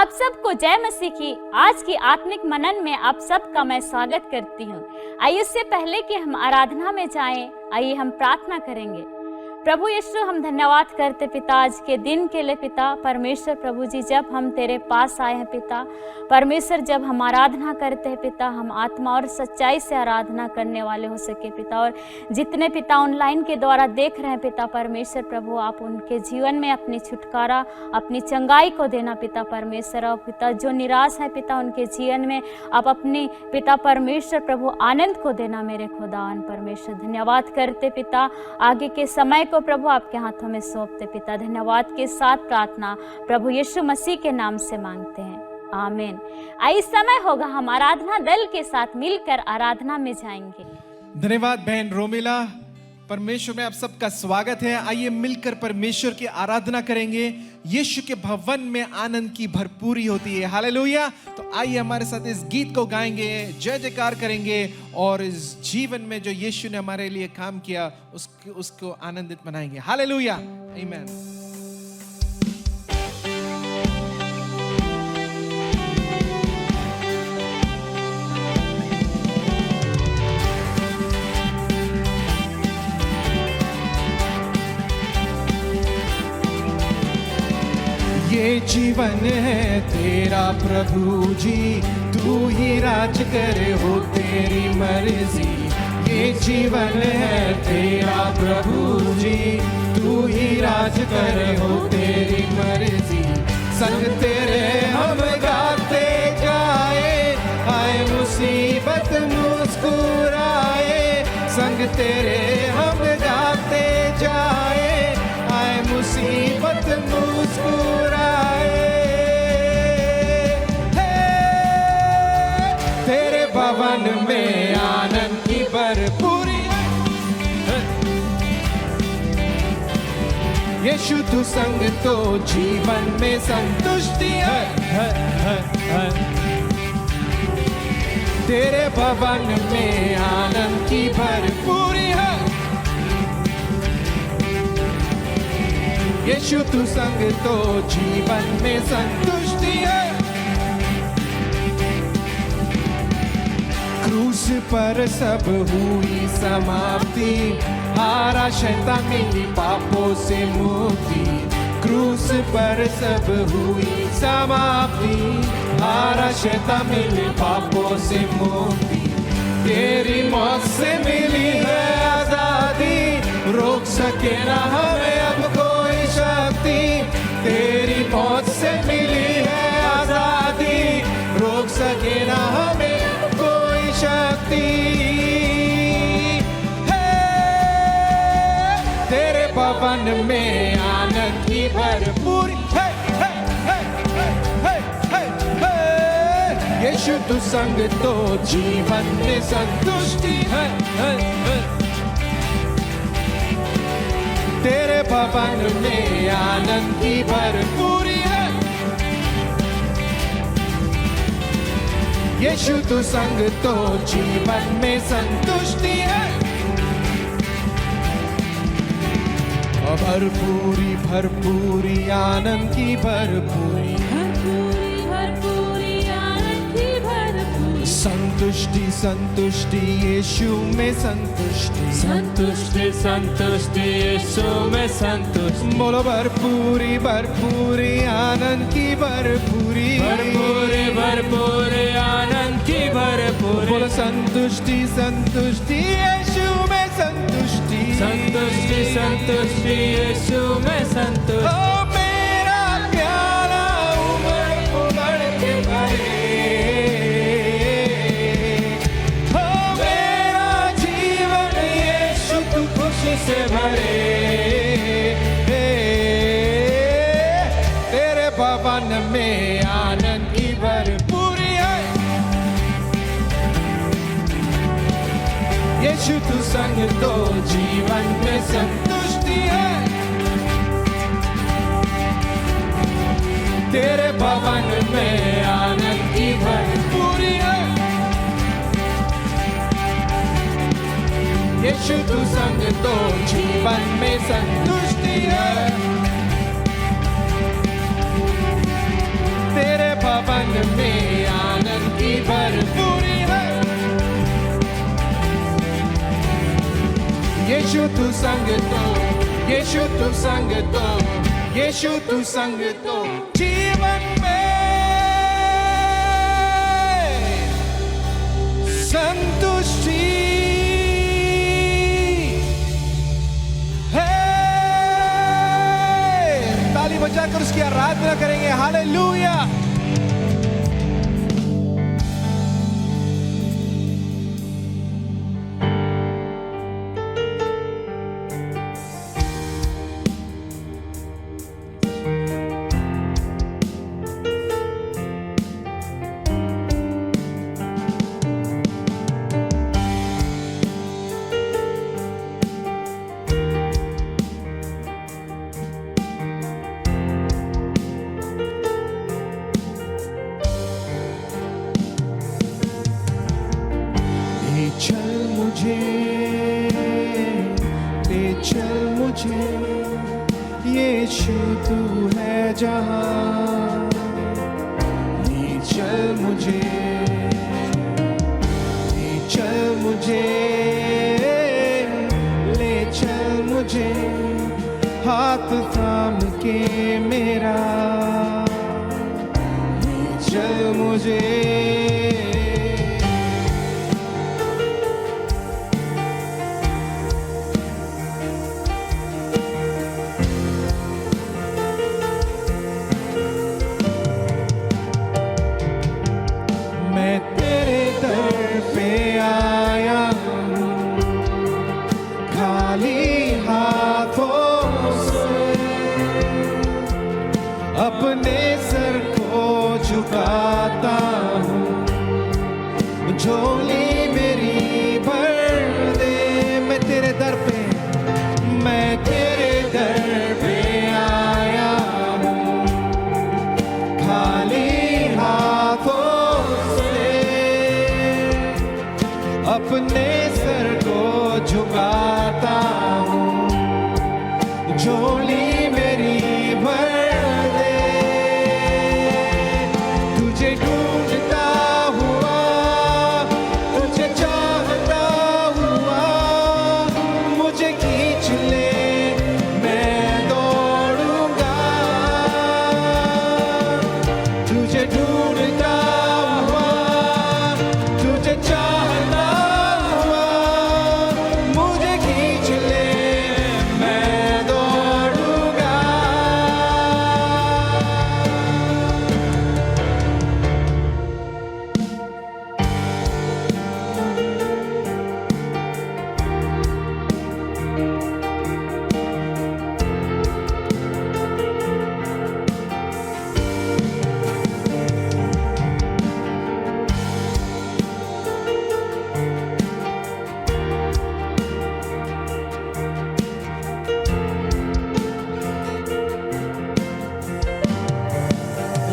आप सबको जय मसीह की आज की आत्मिक मनन में आप सबका मैं स्वागत करती हूँ। आइए उससे पहले कि हम आराधना में जाएं, आइए हम प्रार्थना करेंगे। प्रभु यीशु, हम धन्यवाद करते पिता आज के दिन के लिए। पिता परमेश्वर प्रभु जी, जब हम तेरे पास आए हैं पिता परमेश्वर, जब हम आराधना करते हैं पिता, हम आत्मा और सच्चाई से आराधना करने वाले हो सके पिता। और जितने पिता ऑनलाइन के द्वारा देख रहे हैं पिता परमेश्वर प्रभु, आप उनके जीवन में अपनी छुटकारा, अपनी चंगाई को देना पिता परमेश्वर। और पिता जो निराश है पिता, उनके जीवन में आप अपनी पिता परमेश्वर प्रभु आनंद को देना मेरे खुदावन परमेश्वर। धन्यवाद करते पिता, आगे के समय को प्रभु आपके हाथों में सौंपते पिता। धन्यवाद के साथ प्रार्थना प्रभु यीशु मसीह के नाम से मांगते हैं, आमीन। इस समय होगा हम आराधना दल के साथ मिलकर आराधना में जाएंगे। धन्यवाद बहन रोमिला, परमेश्वर में आप सबका स्वागत है। आइए मिलकर परमेश्वर की आराधना करेंगे। यीशु के भवन में आनंद की भरपूरी होती है, हालेलुया। तो आइए हमारे साथ इस गीत को गाएंगे, जय जयकार करेंगे और इस जीवन में जो यीशु ने हमारे लिए काम किया उसको आनंदित मनाएंगे, हालेलुया, आमीन। ये जीवन है तेरा प्रभु जी, तू ही राज करे हो तेरी मर्जी। ये जीवन है तेरा प्रभु जी, तू ही राज करे हो तेरी मर्जी। संग तेरे हम गाते जाए, आए मुसीबत मुस्कुराए। संग तेरे हम गाते जाए, आए मुसीबत मुस्कुराए। तेरे भवन में आनंद की भरपूरी, यीशु तू संग तो जीवन में संतुष्टि है। तेरे भवन में आनंद की भरपूरी है, यीशु तू संग तो जीवन में संतुष्टि है। क्रूस पर सब हुई समाप्ति, हारा शैतान मिली पापों से मुक्ति। क्रूस पर सब हुई समाप्ति, हारा शैतान मिली पापों से मुक्ति। तेरी मौत से मिली है आजादी, रोक सके ना हमें अब कोई शक्ति। तेरी मौत से मिली है आजादी, रोक सके ना हमें कोई शक्ति। तेरे भवन में आनंद की भरपूरी, यीशु तू संग तो जीवन में संतुष्टि है। तेरे भवन में आनंद की भरपूरी है, यीशु तू संग तो जीवन में संतुष्टि है। भरपूरी भरपूरी आनंद की भरपूरी, संतुष्टि संतुष्टि यीशु में संतुष्टि, संतुष्टि संतुष्टि यीशु में संतुष्टि। बोलो भरपूरी भरपूरी आनंद की भरपूरी, भरपूरी भरपूरी आनंद की भरपूरी। बोलो संतुष्टि संतुष्टि यीशु में संतुष्टि, संतुष्टि संतुष्टि यीशु में संतुष्टि। ओ मेरा प्यारा उमड़ उमड़ के भरे, से भरे। तेरे भवन में आनंद की भरपूरी है, यीशु तू संग तो जीवन में संतुष्टि है। तेरे भवन में आनंद की भरपूरी है, यीशु तू संग तो जीवन में संतुष्टि है। तेरे भवन में आनंद की भरपूरी है। यीशु तू संग तो, यीशु तू संग तो, यीशु तू संग तो जीवन में संतुष्टि है। ताली बजाकर उसकी आराधना करेंगे। हालेलुया। यीशु तू है जहां, ले चल मुझे, ले चल मुझे, ले चल मुझे, हाथ थाम के मेरा, ले चल मुझे। अपने सर को झुकाता हूँ, झोली मेरी भर दे। मैं तेरे दर पे, मैं तेरे दर पे आया हूँ, खाली हाथों से अपने सर को झुकाता हूँ, झोली मेरी भर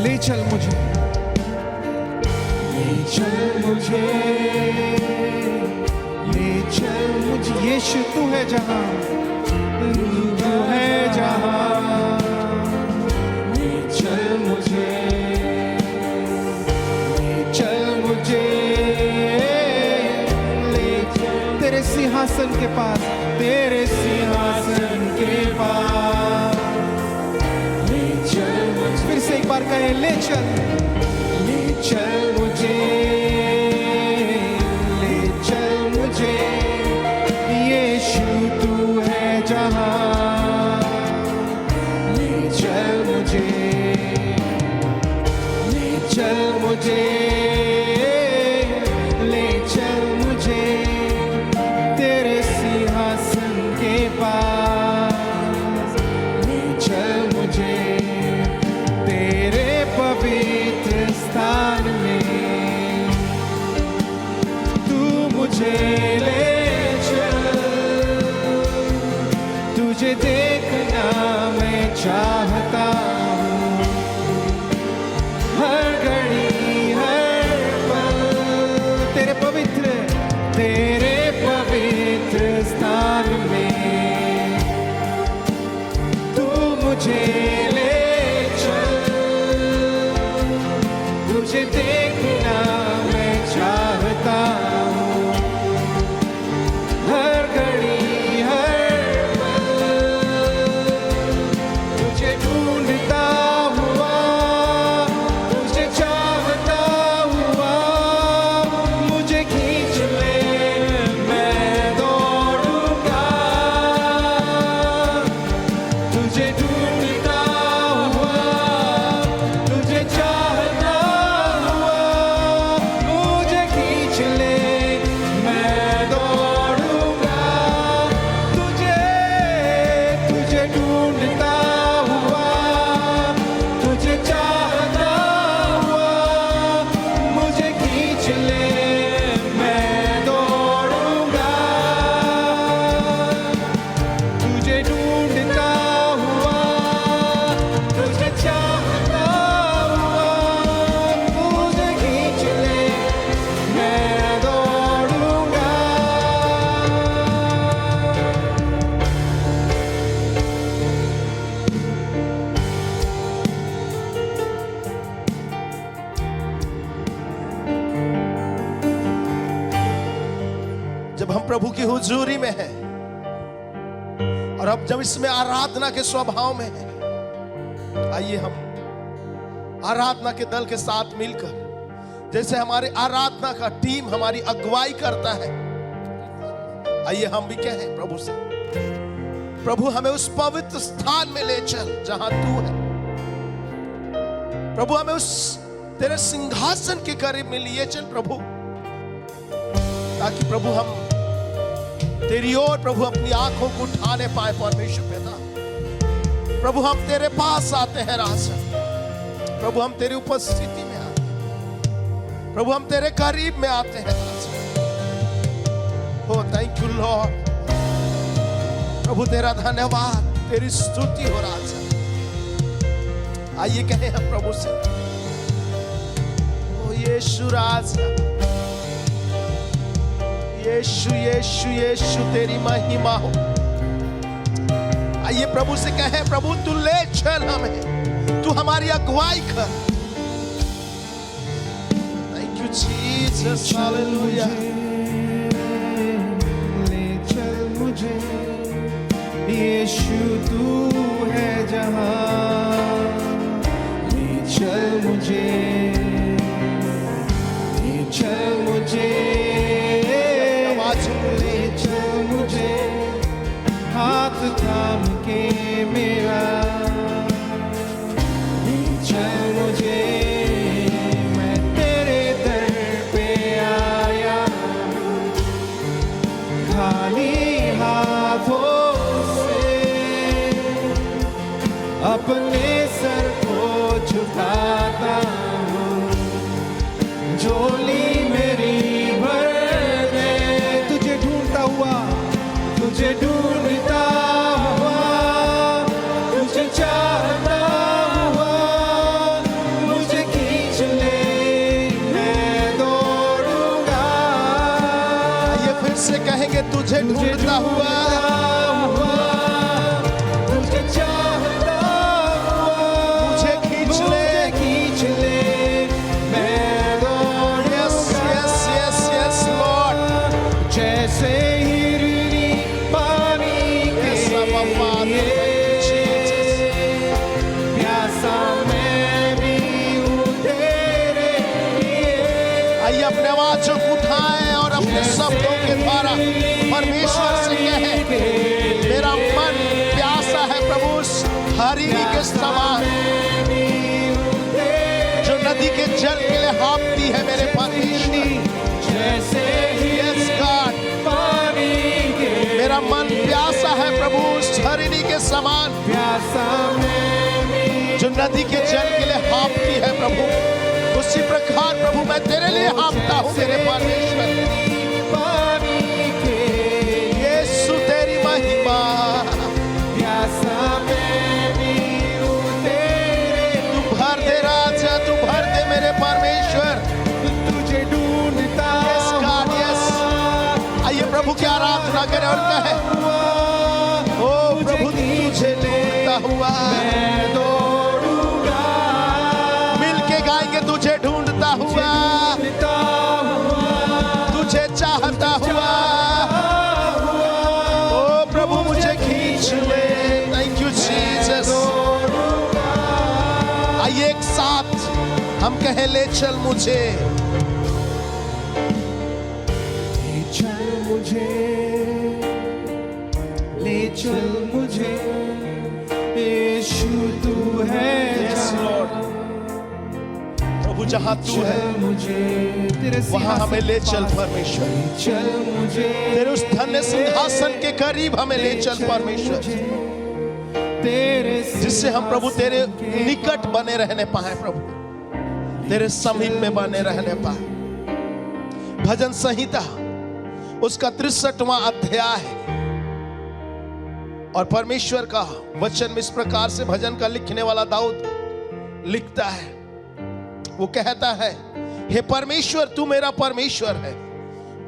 ले चल मुझे, ले चल मुझे, ले चल मुझे। यीशु तू है जहां, तू है जहां, ले चल मुझे, ले चल मुझे, ले चल तेरे सिंहासन के पास, तेरे सिंहासन के पास। फिर से एक बार कहें, ले चल, ले चल मुझे, ले चल मुझे। यीशु तू है जहां, ले चल मुझे, ले चल मुझे, ले चल मुझे तेरे सिंहासन के पास। ले चल मुझे तेरे पवित्र स्थान में, तू मुझे ले चल, तुझे देखना मैं चाहता हूँ, हर घड़ी हर पल तेरे पवित्र स्थान में, तू मुझे ले चल, प्रभु की हुजूरी में है। और अब जब इसमें आराधना के स्वभाव में है, आइए हम आराधना के दल के साथ मिलकर, जैसे हमारे आराधना का टीम हमारी अगुवाई करता है, आइए हम भी कहें प्रभु से, प्रभु हमें उस पवित्र स्थान में ले चल जहां तू है। प्रभु हमें उस तेरे सिंहासन के करीब में लिए चल प्रभु, ताकि प्रभु हम तेरी ओर प्रभु अपनी आंखों को उठाने पाए। परमेश्वर पिता, प्रभु हम तेरे पास आते हैं राजा, प्रभु हम तेरी उपस्थिति में आते हैं, प्रभु हम तेरे करीब में आते हैं राजा। हो थैंक यू लॉर्ड, प्रभु तेरा धन्यवाद, तेरी स्तुति हो राजा। आइए कहें हम प्रभु से, ओ यीशु राजा, यीशु यीशु यीशु तेरी महिमा हो। आइए प्रभु से कहें, प्रभु तू ले चल हमें, तू हमारी अगुवाई कर। Thank you Jesus, hallelujah. ले चल मुझे यीशु तू है जहां, ले चल मुझे, ले चल मुझे, ले चल मुझे, हाथ थाम के मेरा, ले चल मुझे, मैं तेरे दर पे आया, खाली हाथों अपने सर को झुकाता हूँ, झोली मेरी भर दे। तुझे ढूंढता हुआ, तुझे ढूंढता हुआ, तुझे चाहता हुआ, मुझे खींच ले, मैं दौड़ूंगा। ये फिर से कहेंगे, तुझे ढूंढता हुआ, शब्दों के द्वारा परमेश्वर से कहे, मेरा मन प्यासा है प्रभु हरिणी के समान, जो नदी के जल के लिए हाँफती है मेरे परमेश्वर। यस गॉड, मेरा मन प्यासा है प्रभु हरिणी के समान, जो नदी के जल के लिए हाँफती है प्रभु। उसी प्रकार प्रभु मैं तेरे लिए हाँफता हूँ मेरे परमेश्वर। यीशु तेरी महिमा, तू भर दे राजा, तू भर दे मेरे परमेश्वर, तुझे ढूंढता। Yes God, yes. आइए प्रभु की आराधना करें और कहे, ओ प्रभु तुझे ढूंढता हुआ मैं दौड़ूंगा। मिलके गाएंगे, तुझे ढूंढता हुआ, तुझे चाहता हुआ, ओ प्रभु मुझे खींच ले। Thank you Jesus. आइए एक साथ हम कहें, ले चल मुझे, ले चल मुझे, ले चल मुझे, यीशु तू है प्रभु जहां तू है मुझे, वहां हमें ले चल परमेश्वर। चल मुझे, तेरे उस धन्य सिंहासन के करीब हमें ले चल परमेश्वर, जिससे हम प्रभु तेरे निकट बने रहने पाए, प्रभु तेरे समीप में बने रहने पाए। भजन संहिता उसका 63वां अध्याय है, और परमेश्वर का वचन इस प्रकार से भजन का लिखने वाला दाऊद लिखता है। वो कहता है, हे परमेश्वर तू मेरा परमेश्वर है,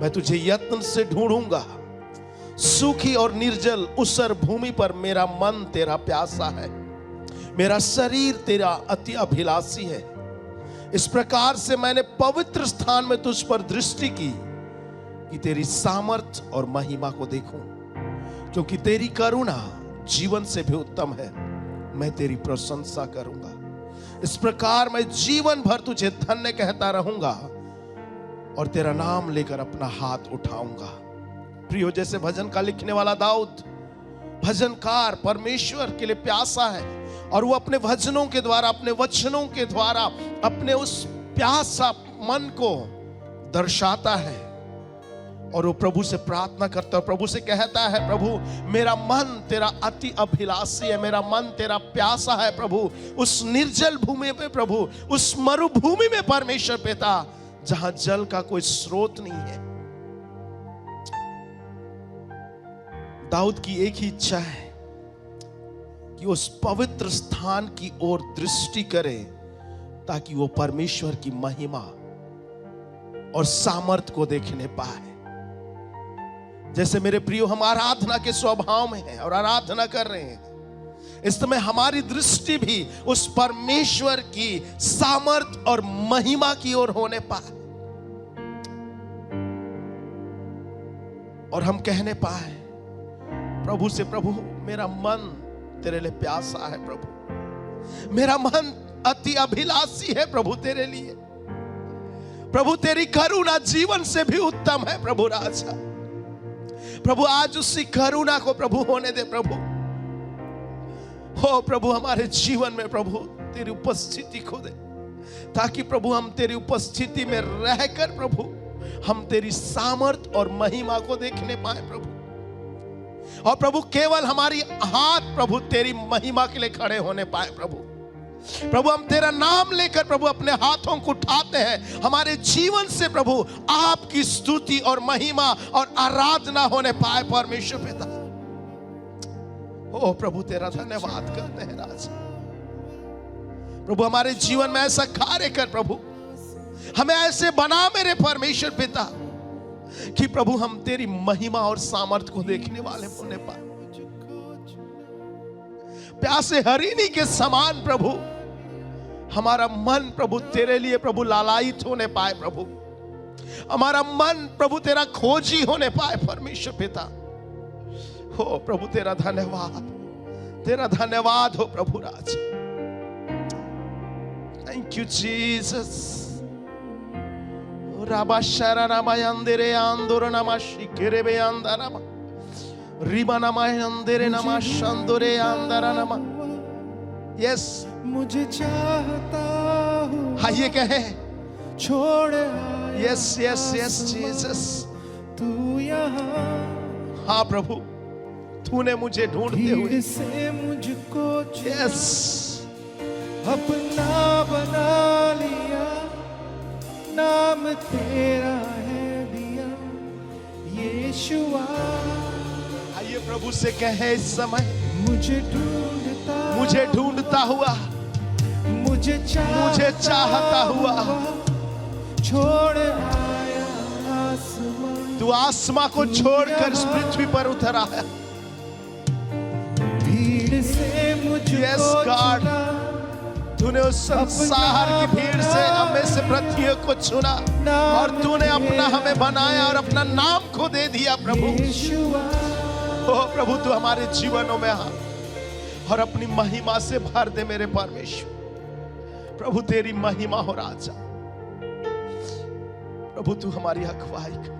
मैं तुझे यत्न से ढूंढूंगा। सूखी और निर्जल ऊसर भूमि पर मेरा मन तेरा प्यासा है, मेरा शरीर तेरा अति अभिलाषी है। इस प्रकार से मैंने पवित्र स्थान में तुझ पर दृष्टि की कि तेरी सामर्थ और महिमा को देखूं, क्योंकि तेरी करुणा जीवन से भी उत्तम है। मैं तेरी प्रशंसा करूंगा। इस प्रकार मैं जीवन भर तुझे धन्य कहता रहूंगा और तेरा नाम लेकर अपना हाथ उठाऊंगा। प्रियो, जैसे भजन का लिखने वाला दाऊद भजनकार परमेश्वर के लिए प्यासा है और वो अपने भजनों के द्वारा, अपने वचनों के द्वारा अपने उस प्यासा मन को दर्शाता है और वो प्रभु से प्रार्थना करता है, प्रभु से कहता है, प्रभु मेरा मन तेरा अति अभिलाषी है, मेरा मन तेरा प्यासा है प्रभु, उस निर्जल भूमि में प्रभु, उस मरुभूमि में परमेश्वर पिता, जहां जल का कोई स्रोत नहीं है। दाऊद की एक ही इच्छा है कि उस पवित्र स्थान की ओर दृष्टि करे ताकि वो परमेश्वर की महिमा और सामर्थ को देखने पाए। जैसे मेरे प्रियो हम आराधना के स्वभाव में हैं और आराधना कर रहे हैं, इस समय हमारी दृष्टि भी उस परमेश्वर की सामर्थ और महिमा की ओर होने पाए और हम कहने पाए प्रभु से, प्रभु मेरा मन तेरे लिए प्यासा है प्रभु, मेरा मन अति अभिलाषी है प्रभु तेरे लिए। प्रभु तेरी करुणा जीवन से भी उत्तम है प्रभु राजा। प्रभु आज उसी करुणा को प्रभु होने दे प्रभु। हो प्रभु हमारे जीवन में प्रभु तेरी उपस्थिति को दे, ताकि प्रभु हम तेरी उपस्थिति में रहकर प्रभु हम तेरी सामर्थ और महिमा को देखने पाए प्रभु। और प्रभु केवल हमारी हाथ प्रभु तेरी महिमा के लिए खड़े होने पाए प्रभु। प्रभु हम तेरा नाम लेकर प्रभु अपने हाथों को उठाते हैं, हमारे जीवन से प्रभु आपकी स्तुति और महिमा और आराधना होने पाए परमेश्वर पिता। ओ प्रभु तेरा धन्यवाद करते हैं राजा। प्रभु हमारे जीवन में ऐसा कार्य कर प्रभु, हमें ऐसे बना मेरे परमेश्वर पिता कि प्रभु हम तेरी महिमा और सामर्थ्य को देखने वाले होने पाए। प्यासे हरिणी के समान प्रभु हमारा मन प्रभु तेरे लिए प्रभु लालायित होने पाए प्रभु, हमारा मन प्रभु तेरा खोजी होने पाए परमेश्वर पिता। हो प्रभु तेरा धन्यवाद हो प्रभु राज। Thank you Jesus. राबा शरणमयंदिरे आंदोर नमः शिखरे अंदरमा रिबा नमः अंदरे नमः शंदोरे अंदरा नमः। यस, मुझे चाहता हूँ, आइए कहे छोड़ यस यस यस जीसस। तू यहाँ, हाँ प्रभु तूने मुझे ढूंढते हुए भीड़ से मुझको यस अपना बना लिया, नाम तेरा है दिया यीशुआ। आइए प्रभु से कहे इस समय, मुझे ढूंढता हुआ, मुझे चाहता हुआ, छोड़ आया आसमां। तू आसमां को छोड़कर इस पृथ्वी पर उतर आया। भीड़ से मुझको Yes, God. तूने उस संसार की भीड़ से हमें से पृथ्वी को चुना और तूने अपना हमें बनाया और अपना नाम को दे दिया प्रभु। ओ प्रभु तू हमारे जीवनों में आ और अपनी महिमा से भर दे मेरे परमेश्वर। प्रभु तेरी महिमा हो राजा। प्रभु तू हमारी अगुवाई कर।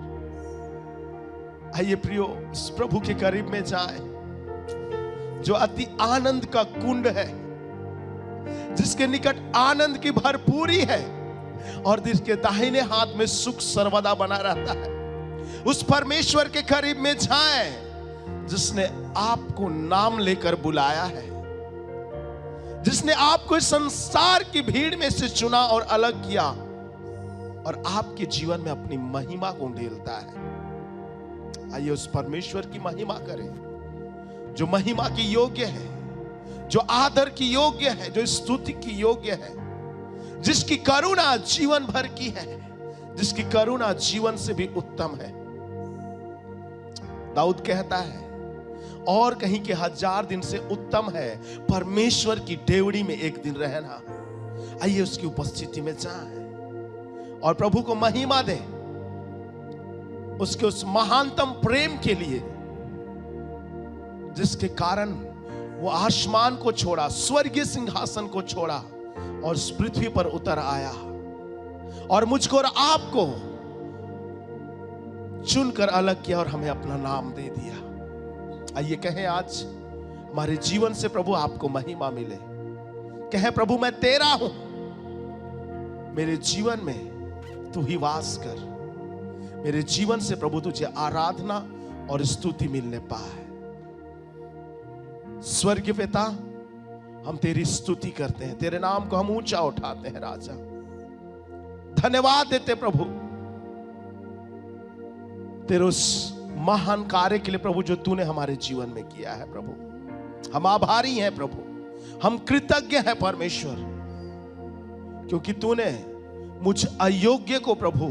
आइए प्रियो इस प्रभु के करीब में जाए जो अति आनंद का कुंड है, जिसके निकट आनंद की भरपूरी है और जिसके दाहिने हाथ में सुख सर्वदा बना रहता है। उस परमेश्वर के करीब में जाए जिसने आपको नाम लेकर बुलाया है, जिसने आपको इस संसार की भीड़ में से चुना और अलग किया और आपके जीवन में अपनी महिमा को ढेलता है। आइए उस परमेश्वर की महिमा करें जो महिमा की योग्य है, जो आदर की योग्य है, जो स्तुति की योग्य है, जिसकी करुणा जीवन भर की है, जिसकी करुणा जीवन से भी उत्तम है। दाऊद कहता है और कहीं के 1000 दिन से उत्तम है परमेश्वर की डेवड़ी में एक दिन रहना। आइए उसकी उपस्थिति में जाएं और प्रभु को महिमा दे। उसके उस महानतम प्रेम के लिए जिसके कारण वो आसमान को छोड़ा, स्वर्गीय सिंहासन को छोड़ा और इस पृथ्वी पर उतर आया और मुझको और आपको चुनकर अलग किया और हमें अपना नाम दे दिया। आइए कहें आज हमारे जीवन से प्रभु आपको महिमा मिले। कहें प्रभु मैं तेरा हूं, मेरे जीवन में तू ही वास कर। मेरे जीवन से प्रभु तुझे आराधना और स्तुति मिलने पाए। स्वर्गीय पिता, हम तेरी स्तुति करते हैं, तेरे नाम को हम ऊंचा उठाते हैं राजा। धन्यवाद देते प्रभु तेरे उस महान कार्य के लिए प्रभु जो तूने हमारे जीवन में किया है। प्रभु हम आभारी हैं प्रभु, हम कृतज्ञ हैं परमेश्वर, क्योंकि तूने मुझ अयोग्य को प्रभु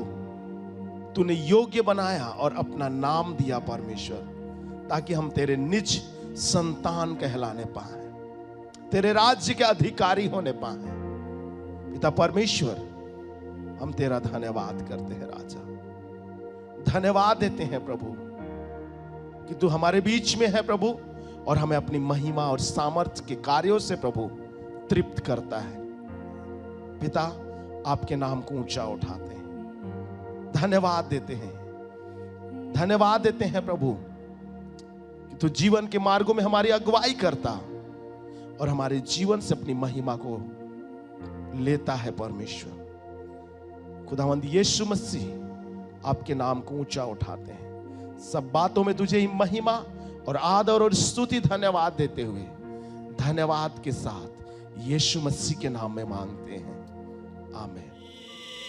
तूने योग्य बनाया और अपना नाम दिया परमेश्वर, ताकि हम तेरे निज संतान कहलाने पाए, तेरे राज्य के अधिकारी होने पाए। पिता परमेश्वर, हम तेरा धन्यवाद करते हैं राजा। धन्यवाद देते हैं प्रभु कि तू हमारे बीच में है प्रभु, और हमें अपनी महिमा और सामर्थ्य के कार्यों से प्रभु तृप्त करता है। पिता, आपके नाम को ऊंचा उठाते हैं, धन्यवाद देते हैं, धन्यवाद देते हैं प्रभु कि तू जीवन के मार्गों में हमारी अगुवाई करता और हमारे जीवन से अपनी महिमा को लेता है परमेश्वर। खुदावंद यीशु मसीह, आपके नाम को ऊंचा उठाते हैं, सब बातों में तुझे ही महिमा और आदर और स्तुति धन्यवाद देते हुए धन्यवाद के साथ यीशु मसीह के नाम में मांगते हैं, आमीन।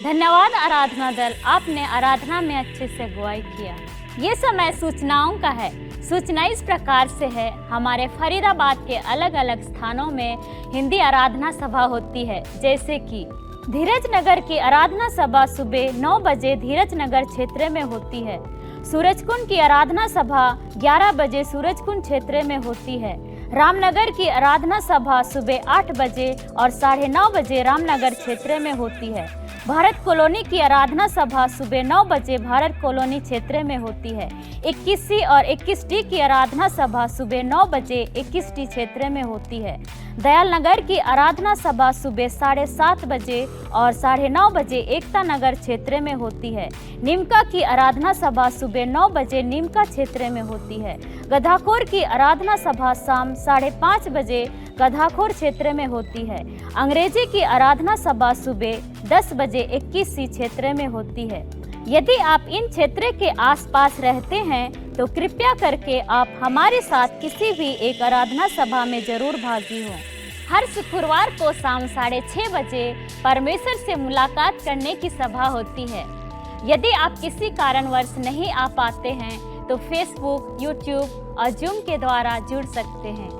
धन्यवाद आराधना दल, आपने आराधना में अच्छे से अगुवाई किया। ये समय सूचनाओं का है। सूचना इस प्रकार से है, हमारे फरीदाबाद के अलग अलग स्थानों में हिंदी आराधना सभा होती है, जैसे कि धीरज नगर की आराधना सभा सुबह 9 बजे धीरज नगर क्षेत्र में होती है। सूरजकुंड की आराधना सभा 11 बजे सूरजकुंड क्षेत्र में होती है। रामनगर की आराधना सभा सुबह 8 बजे और 9:30 बजे रामनगर क्षेत्र में होती है। भारत कॉलोनी की आराधना सभा सुबह 9 बजे भारत कॉलोनी क्षेत्र में होती है। 21C और 21D की आराधना सभा सुबह 9 बजे 21D क्षेत्र में होती है। दयाल नगर की आराधना सभा सुबह 7:30 बजे और 9:30 बजे एकता नगर क्षेत्र में होती है। नीमका की आराधना सभा सुबह 9 बजे नीमका क्षेत्र में होती है। गधाखोर की आराधना सभा शाम 5:30 बजे गधाखोर क्षेत्र में होती है। अंग्रेजी की आराधना सभा सुबह 10 बजे 21C क्षेत्र में होती है। यदि आप इन क्षेत्र के आसपास रहते हैं तो कृपया करके आप हमारे साथ किसी भी एक आराधना सभा में जरूर भागी हों। हर शुक्रवार को शाम 6:30 बजे परमेश्वर से मुलाकात करने की सभा होती है। यदि आप किसी कारणवश नहीं आ पाते हैं तो फेसबुक, यूट्यूब और जूम के द्वारा जुड़ सकते हैं।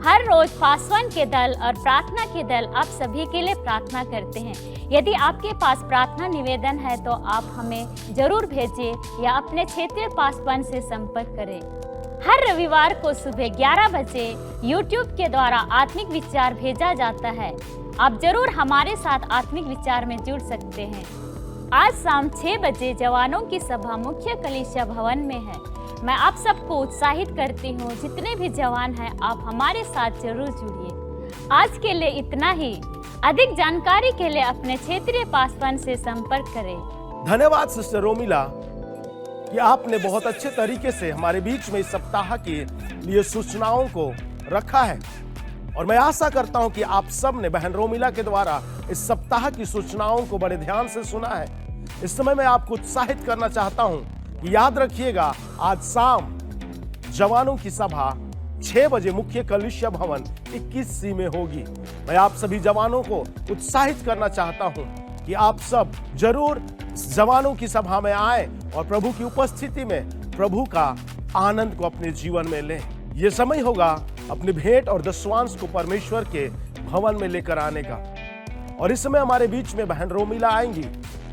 हर रोज पासवान के दल और प्रार्थना के दल आप सभी के लिए प्रार्थना करते हैं। यदि आपके पास प्रार्थना निवेदन है तो आप हमें जरूर भेजें या अपने क्षेत्रीय पासवान से संपर्क करें। हर रविवार को सुबह 11 बजे यूट्यूब के द्वारा आत्मिक विचार भेजा जाता है। आप जरूर हमारे साथ आत्मिक विचार में जुड़ सकते हैं। आज शाम 6 बजे जवानों की सभा मुख्य कलीसिया भवन में है। मैं आप सबको उत्साहित करती हूँ, जितने भी जवान हैं आप हमारे साथ जरूर जुड़िए। आज के लिए इतना ही। अधिक जानकारी के लिए अपने क्षेत्रीय पासवान से संपर्क करें। धन्यवाद सिस्टर रोमिला कि आपने बहुत अच्छे तरीके से हमारे बीच में इस सप्ताह के लिए सूचनाओं को रखा है, और मैं आशा करता हूं कि आप सब ने बहन रोमिला के द्वारा इस सप्ताह की सूचनाओं को बड़े ध्यान से सुना है। इस समय मैं आपको उत्साहित करना चाहता हूं कि याद रखिएगा, आज शाम जवानों की सभा 6 बजे मुख्य कलीसिया भवन 21C में होगी। मैं आप सभी जवानों को उत्साहित करना चाहता हूं कि आप सब जरूर जवानों की सभा में आए और प्रभु की उपस्थिति में प्रभु का आनंद को अपने जीवन में लें। यह समय होगा अपनी भेंट और दशवांश को परमेश्वर के भवन में लेकर आने का, और इस समय हमारे बीच में बहन रोमिला आएंगी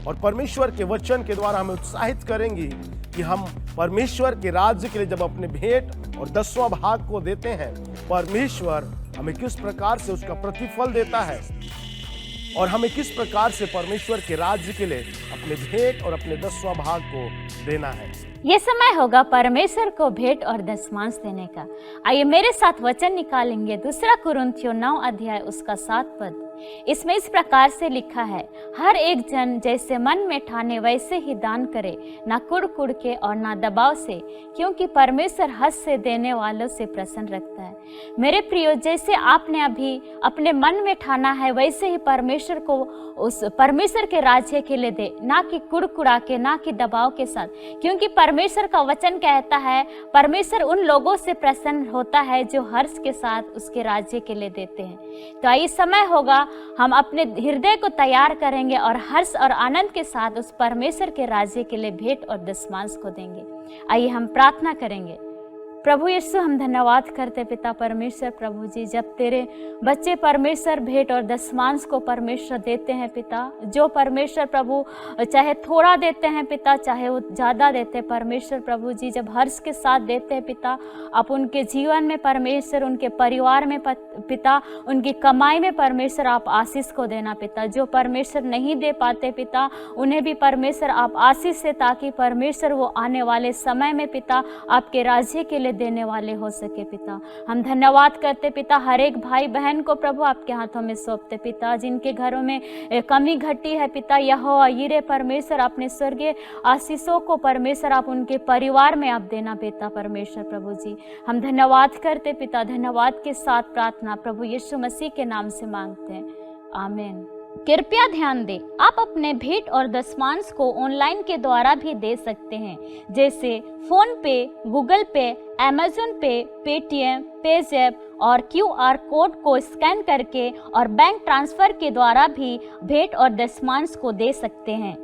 और परमेश्वर के वचन के द्वारा हमें उत्साहित करेंगी कि हम परमेश्वर के राज्य के लिए जब अपने भेंट और 10वां भाग को देते हैं, परमेश्वर हमें किस प्रकार से उसका प्रतिफल देता है। और हमें किस प्रकार से परमेश्वर के राज्य के लिए अपने भेंट और अपने 10वां भाग को देना है। ये समय होगा परमेश्वर को भेंट और दशमांश देने का। आइए मेरे साथ वचन निकालेंगे, 2 कुरिन्थियों 9 अध्याय उसका 7 पद। इसमें इस प्रकार से लिखा है, हर एक जन जैसे मन में ठाने वैसे ही दान करे, ना कुड़ के और ना दबाव से, क्योंकि परमेश्वर हद से देने वालों से प्रसन्न रखता है। मेरे प्रियो, जैसे आपने अभी अपने मन में ठाना है वैसे ही परमेश्वर को उस परमेश्वर के राज्य के लिए दे, ना कि कुड़ा के, ना कि दबाव के साथ, क्योंकि परमेश्वर का वचन कहता है परमेश्वर उन लोगों से प्रसन्न होता है जो हर्ष के साथ उसके राज्य के लिए देते हैं। तो आइए समय होगा हम अपने हृदय को तैयार करेंगे और हर्ष और आनंद के साथ उस परमेश्वर के राज्य के लिए भेंट और दशमांश को देंगे। आइए हम प्रार्थना करेंगे। प्रभु यीशु, हम धन्यवाद करते पिता परमेश्वर प्रभु जी, जब तेरे बच्चे परमेश्वर भेंट और दशमांश को परमेश्वर देते हैं पिता, जो परमेश्वर प्रभु चाहे थोड़ा देते हैं पिता, चाहे वो ज़्यादा देते हैं परमेश्वर प्रभु जी, जब हर्ष के साथ देते हैं पिता, आप उनके जीवन में परमेश्वर, उनके परिवार में पिता, उनकी कमाई में परमेश्वर आप आशीष को देना पिता। जो परमेश्वर नहीं दे पाते पिता, उन्हें भी परमेश्वर आप आशीष से, ताकि परमेश्वर वो आने वाले समय में पिता आपके राज्य के लिए देने वाले हो सके पिता। हम धन्यवाद करते पिता, हर एक भाई बहन को प्रभु आपके हाथों में सौंपते पिता, जिनके घरों में कमी घटी है पिता, यहोवा यीरे परमेश्वर अपने स्वर्गीय आशीषों को परमेश्वर आप उनके परिवार में आप देना पिता परमेश्वर प्रभु जी। हम धन्यवाद करते पिता, धन्यवाद के साथ प्रार्थना प्रभु यीशु मसीह के नाम से मांगते हैं, आमीन। कृपया ध्यान दें, आप अपने भेंट और दशमांश को ऑनलाइन के द्वारा भी दे सकते हैं, जैसे फोन पे, गूगल पे, अमेज़न पे, पेटीएम, पेज़ैप और QR कोड को स्कैन करके और बैंक ट्रांसफर के द्वारा भी भेंट और दशमांश को दे सकते हैं।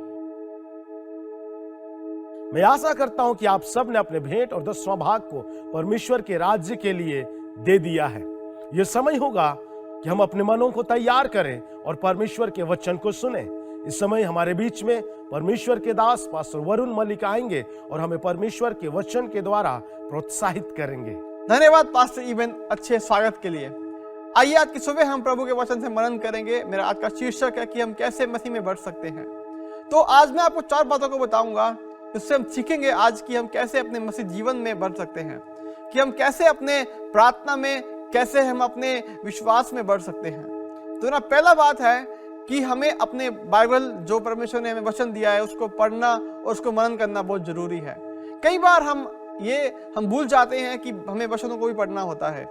मैं आशा करता हूं कि आप सब ने अपने भेंट और 10वां भाग को परमेश्वर के राज्य के लिए दे दिया है। यह समय होगा कि हम अपने मनों को तैयार करें और परमेश्वर के वचन को सुने। इस समय हमारे बीच में परमेश्वर के दास पास्टर वरुण मलिक आएंगे और हमें परमेश्वर के वचन के द्वारा प्रोत्साहित करेंगे। धन्यवाद पास्टर इवन, अच्छे स्वागत के लिए। आइए आज की सुबह हम प्रभु के वचन से मनन करेंगे। मेरा आज का शीर्षक है कि हम कैसे मसीह में बढ़ सकते हैं। तो आज मैं आपको 4 बातों को बताऊंगा, जिससे हम सीखेंगे आज कि हम कैसे अपने मसीह जीवन में बढ़ सकते हैं, कि हम कैसे अपने प्रार्थना में, कैसे हम अपने विश्वास में बढ़ सकते हैं। तो ना पहला बात है कि हमें अपने बाइबल जो परमेश्वर ने हमें वचन दिया है उसको पढ़ना और उसको मनन करना बहुत जरूरी है। कई बार हम भूल जाते हैं कि हमें वचनों को भी पढ़ना होता है,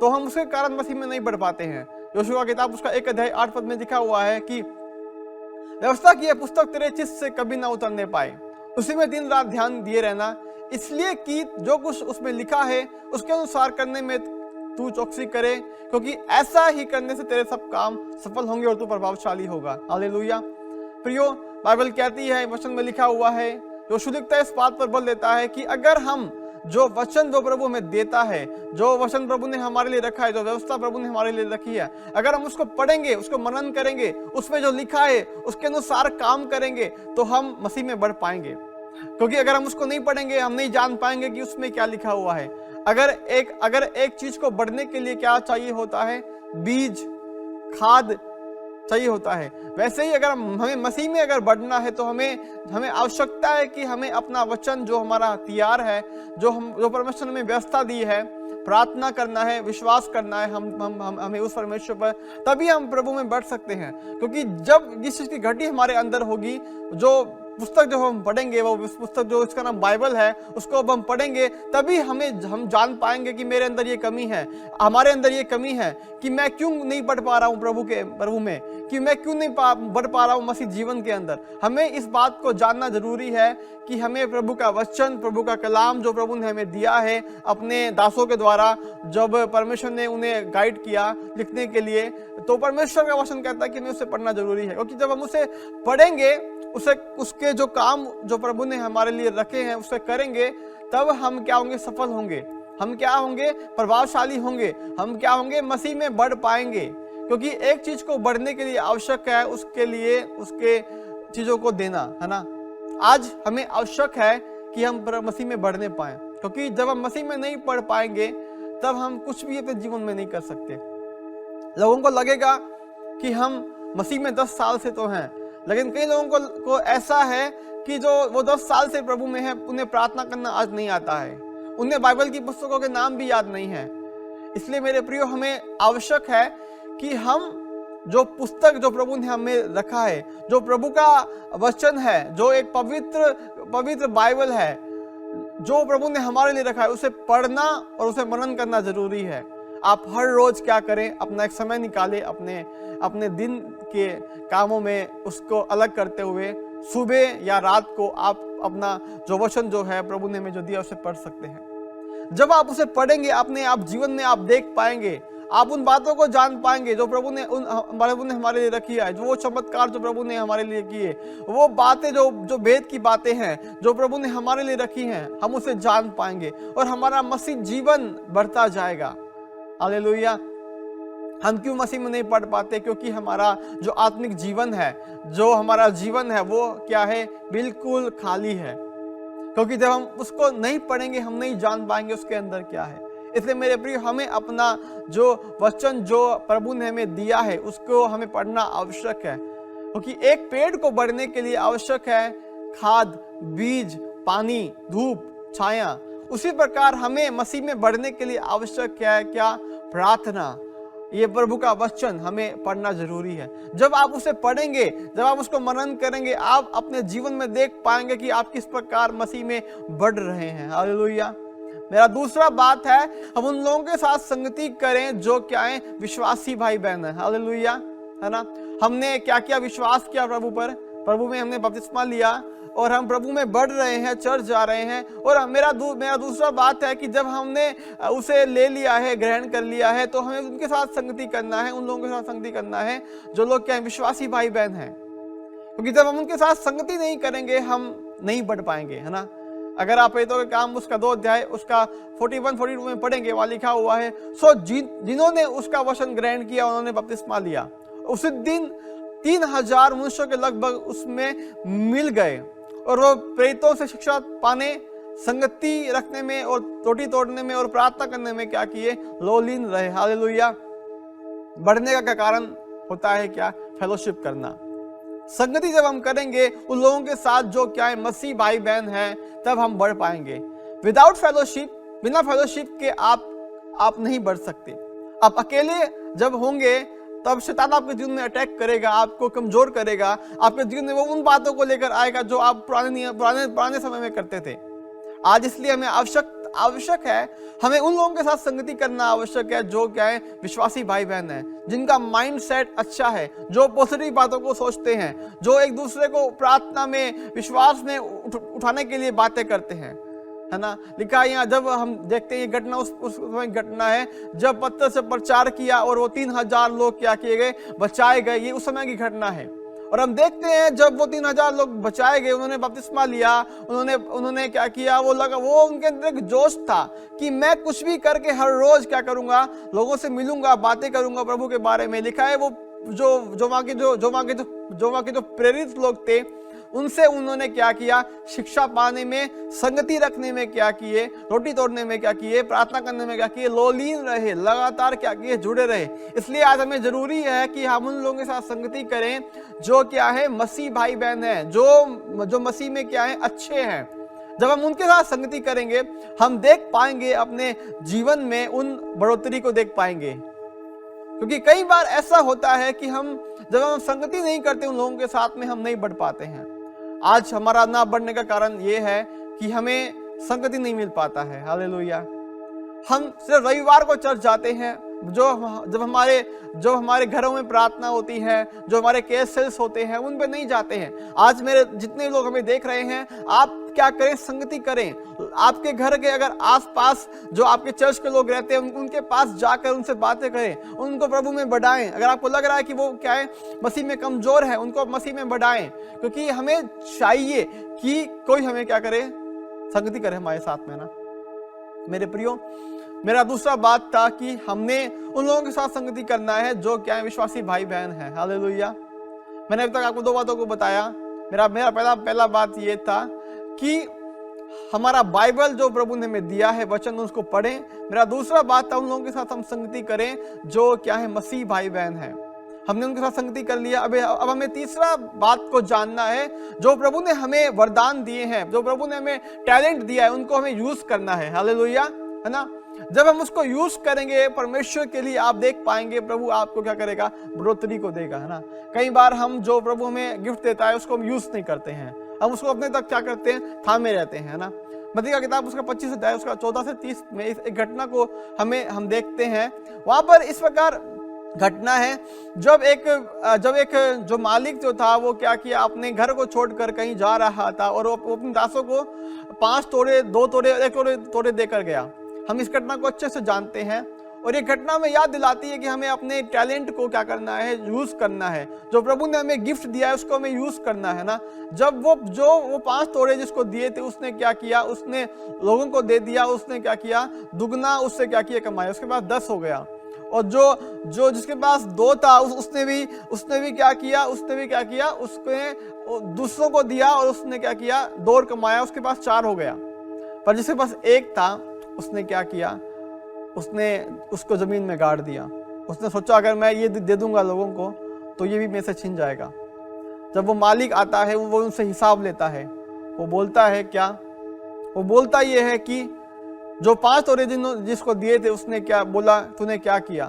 तो हम उसके कारण मसीह में नहीं बढ़ पाते हैं। योशुआ की किताब उसका 1 अध्याय 8 पद में लिखा हुआ है कि व्यवस्था की यह पुस्तक तेरे चित्त से कभी ना उतरने पाए, उसी में दिन रात ध्यान दिए रहना, इसलिए कि जो कुछ उसमें लिखा है उसके अनुसार करने में तू चौकसी करे, क्योंकि ऐसा ही करने से तेरे सब काम सफल होंगे और तू प्रभावशाली होगा। हालेलुया। प्रियो, बाइबल कहती है, वचन में लिखा हुआ है, यहोशू लिखता है, इस बात पर बल देता है कि अगर हम जो वचन जो प्रभु हमें देता है, जो वचन प्रभु ने हमारे लिए रखा है, जो व्यवस्था प्रभु ने हमारे लिए रखी है, अगर हम उसको पढ़ेंगे, उसको मनन करेंगे, उसमें जो लिखा है उसके अनुसार काम करेंगे, तो हम मसीह में बढ़ पाएंगे। क्योंकि अगर हम उसको नहीं पढ़ेंगे, हम नहीं जान पाएंगे कि उसमें क्या लिखा हुआ है। अगर एक चीज को बढ़ने के लिए क्या चाहिए होता है, बीज, खाद चाहिए होता है। वैसे ही अगर हमें मसीह में अगर बढ़ना है तो हमें आवश्यकता है कि हमें अपना वचन जो हमारा हथियार है, जो परमेश्वर ने व्यवस्था दी है, प्रार्थना करना है, विश्वास करना है हमें उस परमेश्वर पर, तभी हम प्रभु में बढ़ सकते हैं। क्योंकि जब जिस चीज की घटी हमारे अंदर होगी, जो पुस्तक जो हम पढ़ेंगे, वो पुस्तक जो इसका नाम बाइबल है, उसको अब हम पढ़ेंगे, तभी हम जान पाएंगे कि मेरे अंदर ये कमी है, हमारे अंदर ये कमी है कि मैं क्यों नहीं बढ़ पा रहा हूँ प्रभु में, कि मैं क्यों नहीं बढ़ पा रहा हूँ मसीह जीवन के अंदर। हमें इस बात को जानना जरूरी है कि हमें प्रभु का वचन, प्रभु का कलाम जो प्रभु ने हमें दिया है अपने दासों के द्वारा, जब परमेश्वर ने उन्हें गाइड किया लिखने के लिए, तो परमेश्वर का वचन कहता है कि हमें उसे पढ़ना जरूरी है। क्योंकि जब हम उसे पढ़ेंगे, उसके जो काम जो प्रभु ने हमारे लिए रखे हैं उसे करेंगे, तब हम क्या होंगे, सफल होंगे। हम क्या होंगे, प्रभावशाली होंगे। हम क्या होंगे, मसीह में बढ़ पाएंगे। क्योंकि एक चीज को बढ़ने के लिए आवश्यक है उसके लिए उसके चीजों को देना, है ना। आज हमें आवश्यक है कि हम मसीह में बढ़ने पाए, क्योंकि जब हम मसीह में नहीं बढ़ पाएंगे तब हम कुछ भी अपने जीवन में नहीं कर सकते। लोगों को लगेगा कि हम मसीह में 10 साल से तो हैं, लेकिन कई लोगों को ऐसा है कि जो वो 10 साल से प्रभु में है, उन्हें प्रार्थना करना आज नहीं आता है, उन्हें बाइबल की पुस्तकों के नाम भी याद नहीं है। इसलिए मेरे प्रियो, हमें आवश्यक है कि हम जो पुस्तक जो प्रभु ने हमें रखा है, जो प्रभु का वचन है, जो एक पवित्र बाइबल है, जो प्रभु ने हमारे लिए रखा है, उसे पढ़ना और उसे मनन करना जरूरी है। आप हर रोज क्या करें, अपना एक समय निकालें, अपने दिन के कामों में उसको अलग करते हुए सुबह या रात को आप अपना जो वचन जो है प्रभु ने हमें जो दिया उसे पढ़ सकते हैं। जब आप उसे पढ़ेंगे, अपने आप जीवन में आप देख पाएंगे, आप उन बातों को जान पाएंगे जो प्रभु ने हमारे लिए रखी है, जो वो चमत्कार जो प्रभु ने हमारे लिए किए, वो बातें जो भेद की बातें हैं जो प्रभु ने हमारे लिए रखी हैं, हम उसे जान पाएंगे और हमारा मसीह जीवन बढ़ता जाएगा। हालेलुया। हम क्यों मसीह में नहीं पढ़ पाते? क्योंकि हमारा जो आत्मिक जीवन है, जो हमारा जीवन है, वो क्या है? बिल्कुल खाली है। क्योंकि जब हम उसको नहीं पढ़ेंगे, हम नहीं जान पाएंगे उसके अंदर क्या है। इसलिए मेरे प्रिय, हमें अपना जो वचन जो प्रभु ने हमें दिया है उसको हमें पढ़ना आवश्यक है। क्योंकि एक पेड़ को बढ़ने के लिए आवश्यक है खाद, बीज, पानी, धूप, छाया। उसी प्रकार हमें मसीह में बढ़ने के लिए आवश्यक है क्या? प्रार्थना। ये प्रभु का वचन हमें पढ़ना जरूरी है। जब आप उसे पढ़ेंगे, जब आप उसको मनन करेंगे, आप अपने जीवन में देख पाएंगे कि आप किस प्रकार मसीह में बढ़ रहे हैं। हालेलुया। मेरा दूसरा बात है, हम उन लोगों के साथ संगति करें जो क्या है? विश्वासी भाई बहन है। हालेलुया, है ना। हमने क्या किया? विश्वास किया प्रभु पर, प्रभु में हमने बपतिस्मा लिया और हम प्रभु में बढ़ रहे हैं, चर्च जा रहे हैं। और मेरा दूसरा बात है कि जब हमने उसे ले लिया है, ग्रहण कर लिया है, तो हमें उनके साथ संगति करना है, उन लोगों के साथ संगति करना है जो लोग क्या है? विश्वासी भाई बहन हैं। क्योंकि जब हम उनके साथ संगति नहीं करेंगे, हम नहीं बढ़ पाएंगे, है ना। अगर आप प्रेरितों के काम उसका 2 अध्याय उसका 41-42 में पढ़ेंगे, वहां लिखा हुआ है, सो जिन्होंने उसका वचन ग्रहण किया उन्होंने बपतिस्मा लिया। उसी दिन 3000 मनुष्यों के लगभग उसमें मिल गए और वो प्रेरितों से शिक्षा पाने, संगति रखने में और रोटी तोड़ने में और प्रार्थना करने में क्या किए? लोलीन रहे। हालेलुया। बढ़ने का कारण होता है क्या? फेलोशिप करना। संगति जब हम करेंगे उन लोगों के साथ जो क्या है? मसीह भाई बहन हैं, तब हम बढ़ पाएंगे। विदाउट फेलोशिप, बिना फेलोशिप के आप नहीं बढ़ सकते। आप अकेले जब होंगे तब शैतान आपके जीवन में अटैक करेगा, आपको कमजोर करेगा, आपके जीवन में वो उन बातों को लेकर आएगा जो आप पुराने समय में करते थे। आज इसलिए हमें आवश्यक है, हमें उन लोगों के साथ संगति करना आवश्यक है जो क्या है? विश्वासी भाई बहन है, जिनका माइंड सेट अच्छा है, जो पॉजिटिव बातों को सोचते हैं, जो एक दूसरे को प्रार्थना में, विश्वास में उठाने के लिए बातें करते हैं, है ना। लिखा है यहाँ, जब हम देखते हैं ये घटना उस समय घटना है जब पत्थर से प्रचार किया और वो 3000 लोग क्या किए गए? बचाए गए। ये उस समय की घटना है। और हम देखते हैं जब वो 3000 लोग बचाए गए, उन्होंने बपतिस्मा लिया, उन्होंने क्या किया? वो उनके अंदर एक जोश था कि मैं कुछ भी करके हर रोज क्या करूंगा? लोगों से मिलूंगा, बातें करूंगा प्रभु के बारे में। लिखा है वो जो वहां के जो प्रेरित लोग थे, उनसे उन्होंने क्या किया? शिक्षा पाने में, संगति रखने में क्या किए? रोटी तोड़ने में क्या किए? प्रार्थना करने में क्या किए? लोलीन रहे, लगातार क्या किए? जुड़े रहे। इसलिए आज हमें जरूरी है कि हम उन लोगों के साथ संगति करें जो क्या है? मसीह भाई बहन है, जो मसीह में क्या है? अच्छे हैं। जब हम उनके साथ संगति करेंगे, हम देख पाएंगे, अपने जीवन में उन बढ़ोतरी को देख पाएंगे। क्योंकि कई बार ऐसा होता है कि जब हम संगति नहीं करते उन लोगों के साथ में, हम नहीं बढ़ पाते हैं। आज हमारा ना बढ़ने का कारण यह है कि हमें संगति नहीं मिल पाता है। हालेलुया। हम सिर्फ रविवार को चर्च जाते हैं, जब हमारे घरों में प्रार्थना होती है, जो हमारे केसेस होते हैं, उन पे नहीं जाते हैं। आज मेरे जितने लोग हमें देख रहे हैं, आप क्या करें? संगति करें। आपके घर के अगर आसपास जो आपके चर्च के लोग रहते हैं, उनके पास जाकर उनसे बातें करें, उनको प्रभु में बढ़ाएं। अगर आपको लग रहा है कि वो क्या है? मसीह में कमजोर है, उनको मसीह में बढ़ाएं। क्योंकि हमें चाहिए कि कोई हमें क्या करे? संगति करे हमारे साथ में, ना। मेरे प्रियो, मेरा दूसरा बात था कि हमने उन लोगों के साथ संगति करना है जो क्या है? विश्वासी भाई बहन है। हालेलुया। मैंने अभी तक आपको 2 बातों को बताया। मेरा पहला बात ये था कि हमारा बाइबल जो प्रभु ने हमें दिया है वचन, उसको पढ़ें। मेरा दूसरा बात था उन लोगों के साथ हम संगति करें जो क्या है? मसीह भाई बहन है। हमने उनके साथ संगति कर लिया। अब हमें तीसरा बात को जानना है, जो प्रभु ने हमें वरदान दिए हैं, जो प्रभु ने हमें टैलेंट दिया है, उनको हमें यूज करना है। हालेलुया, है ना। जब हम उसको यूज करेंगे परमेश्वर के लिए, आप देख पाएंगे प्रभु आपको क्या करेगा, बढ़ोतरी को देगा, है ना। कई बार हम जो प्रभु हमें गिफ्ट देता है उसको हम यूज नहीं करते हैं, हम उसको अपने तक क्या करते हैं, थामे रहते हैं, है ना। मत्ती का किताब उसका 25 अध्याय उसका 14 से 30 में इस एक घटना को हम देखते हैं। वहां पर इस प्रकार घटना है, जब एक जो मालिक जो था वो क्या किया, अपने घर को छोड़कर कहीं जा रहा था और वो अपने दासों को 5 तोड़े, 2 तोड़े और 1 तोड़े देकर गया। हम इस घटना को अच्छे से जानते हैं और ये घटना में याद दिलाती है कि हमें अपने टैलेंट को क्या करना है, यूज करना है। जो प्रभु ने हमें गिफ्ट दिया है उसको हमें यूज करना है ना। जब वो 5 तोड़े जिसको दिए थे उसने क्या किया, उसने लोगों को दे दिया, उसने क्या किया, दुगना उससे क्या किया, कमाया। उसके पास 10 हो गया। और जो जिसके पास 2 था उसने भी क्या किया, उसने दूसरों को दिया और उसने क्या किया, 2 और कमाया, उसके पास 4 हो गया। पर जिसके पास 1 था उसने क्या किया, उसने उसको जमीन में गाड़ दिया। उसने सोचा अगर मैं ये दे दूंगा लोगों को तो ये भी मेरे से छिन जाएगा। जब वो मालिक आता है वो उनसे हिसाब लेता है, वो बोलता है क्या, वो बोलता ये है कि जो 5 तोड़े जिसको दिए थे उसने क्या बोला, तूने क्या किया।